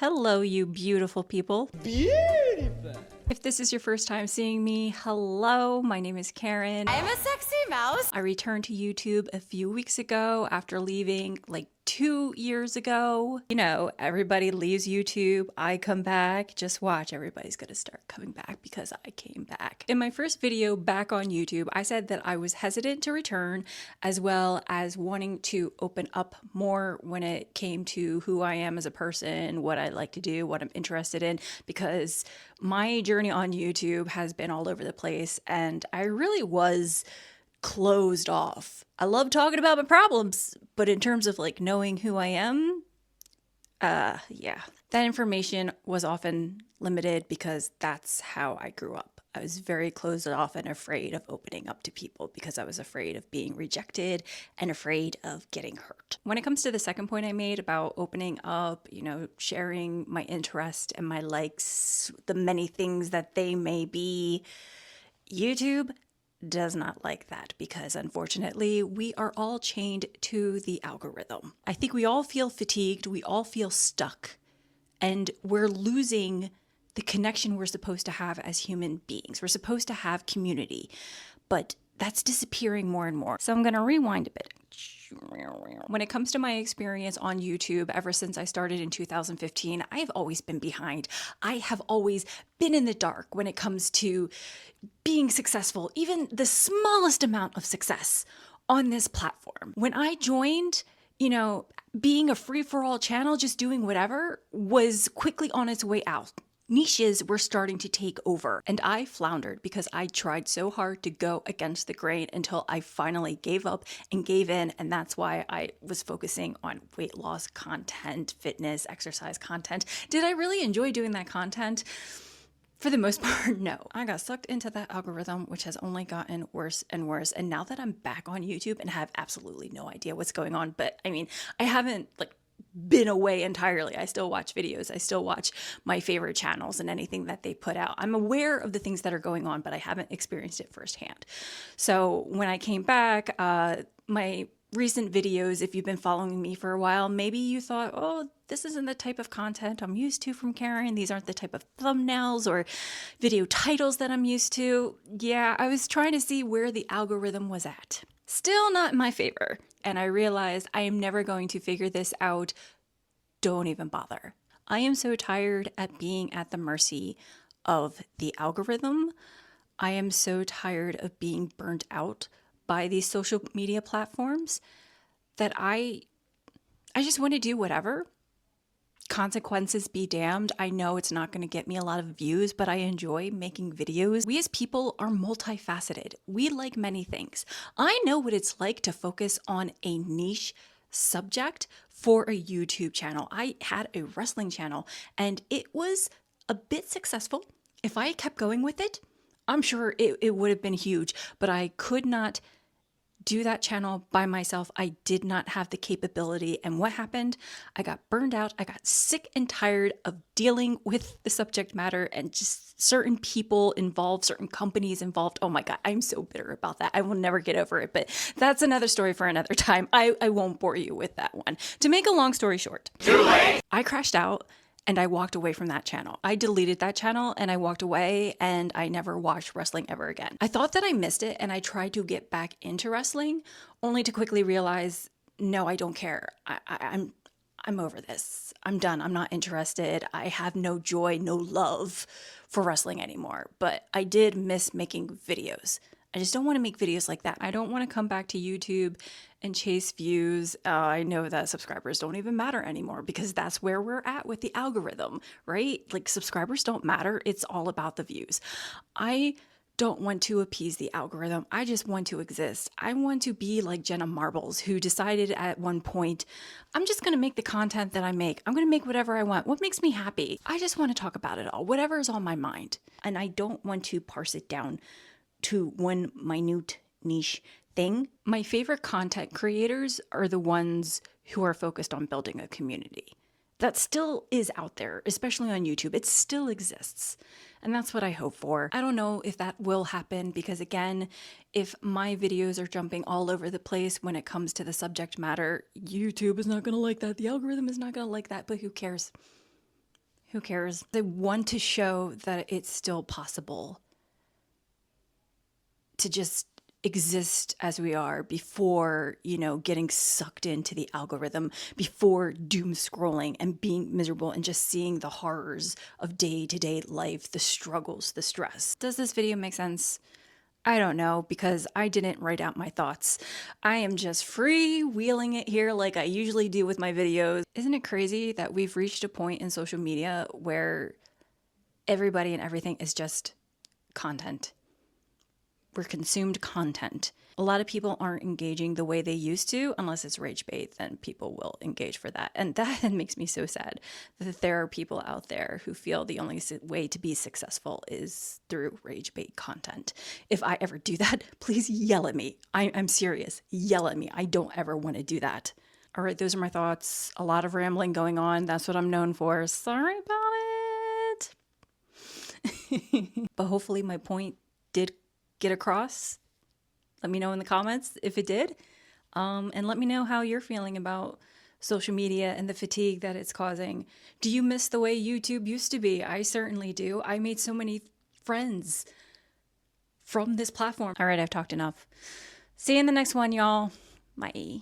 Hello, you beautiful people. Beautiful. If this is your first time seeing me, hello, my name is Karen. I'm a sexy mouse. I returned to YouTube a few weeks ago after leaving like 2 years ago. You know, everybody leaves YouTube, I come back. Just watch, everybody's gonna start coming back because I came back. In my first video back on YouTube, I said that I was hesitant to return as well as wanting to open up more when it came to who I am as a person, what I like to do, what I'm interested in, because my journey on YouTube has been all over the place and I really was closed off. I love talking about my problems, but in terms of like knowing who I am, yeah. That information was often limited because that's how I grew up. I was very closed off and afraid of opening up to people because I was afraid of being rejected and afraid of getting hurt. When it comes to the second point I made about opening up, you know, sharing my interest and my likes, the many things that they may be, YouTube does not like that because unfortunately we are all chained to the algorithm. I think we all feel fatigued, we all feel stuck, and we're losing the connection we're supposed to have as human beings. We're supposed to have community, but that's disappearing more and more. So I'm gonna rewind a bit. When it comes to my experience on YouTube, ever since I started in 2015, I have always been behind. I have always been in the dark when it comes to being successful, even the smallest amount of success on this platform. When I joined, you know, being a free-for-all channel, just doing whatever, was quickly on its way out. Niches were starting to take over, and I floundered because I tried so hard to go against the grain until I finally gave up and gave in, and that's why I was focusing on weight loss content, fitness, exercise content. Did I really enjoy doing that content? For the most part, no. I got sucked into that algorithm, which has only gotten worse and worse. And now that I'm back on YouTube and have absolutely no idea what's going on, but I mean, I haven't like been away entirely. I still watch videos. I still watch my favorite channels and anything that they put out. I'm aware of the things that are going on, but I haven't experienced it firsthand. So when I came back, my recent videos, if you've been following me for a while, maybe you thought, oh, this isn't the type of content I'm used to from Karen. These aren't the type of thumbnails or video titles that I'm used to. Yeah, I was trying to see where the algorithm was at. Still not in my favor. And I realized I am never going to figure this out. Don't even bother. I am so tired at being at the mercy of the algorithm. I am so tired of being burnt out by these social media platforms that I just want to do whatever. Consequences be damned. I know it's not going to get me a lot of views, but I enjoy making videos. We as people are multifaceted. We like many things. I know what it's like to focus on a niche subject for a YouTube channel. I had a wrestling channel and it was a bit successful. If I kept going with it, I'm sure it would have been huge, but I could not do that channel by myself. I did not have the capability. And what happened? I got burned out. I got sick and tired of dealing with the subject matter and just certain people involved, certain companies involved. Oh my God, I'm so bitter about that. I will never get over it, but that's another story for another time. I won't bore you with that one. To make a long story short, too late. I crashed out. And I walked away from that channel. I deleted that channel and I walked away and I never watched wrestling ever again. I thought that I missed it and I tried to get back into wrestling only to quickly realize, no, I don't care. I'm over this. I'm done. I'm not interested. I have no joy, no love for wrestling anymore. But I did miss making videos. I just don't want to make videos like that. I don't want to come back to YouTube and chase views. I know that subscribers don't even matter anymore because that's where we're at with the algorithm, right? Like subscribers don't matter. It's all about the views. I don't want to appease the algorithm. I just want to exist. I want to be like Jenna Marbles, who decided at one point, I'm just going to make the content that I make. I'm going to make whatever I want. What makes me happy? I just want to talk about it all, whatever is on my mind. And I don't want to parse it down to one minute niche thing. My favorite content creators are the ones who are focused on building a community. That still is out there, especially on YouTube. It still exists. And that's what I hope for. I don't know if that will happen because again, if my videos are jumping all over the place when it comes to the subject matter, YouTube is not gonna like that. The algorithm is not gonna like that, but who cares? Who cares? They want to show that it's still possible to just exist as we are before, getting sucked into the algorithm, before doom scrolling and being miserable and just seeing the horrors of day-to-day life, the struggles, the stress. Does this video make sense? I don't know, because I didn't write out my thoughts. I am just freewheeling it here like I usually do with my videos. Isn't it crazy that we've reached a point in social media where everybody and everything is just content? We're consumed content. A lot of people aren't engaging the way they used to, unless it's rage bait, then people will engage for that. And that makes me so sad that there are people out there who feel the only way to be successful is through rage bait content. If I ever do that, please yell at me. I'm serious. Yell at me. I don't ever want to do that. All right, those are my thoughts. A lot of rambling going on. That's what I'm known for. Sorry about it. But hopefully my point did get across. Let me know in the comments if it did. And let me know how you're feeling about social media and the fatigue that it's causing. Do you miss the way YouTube used to be? I certainly do. I made so many friends from this platform. All right, I've talked enough. See you in the next one, y'all. Bye.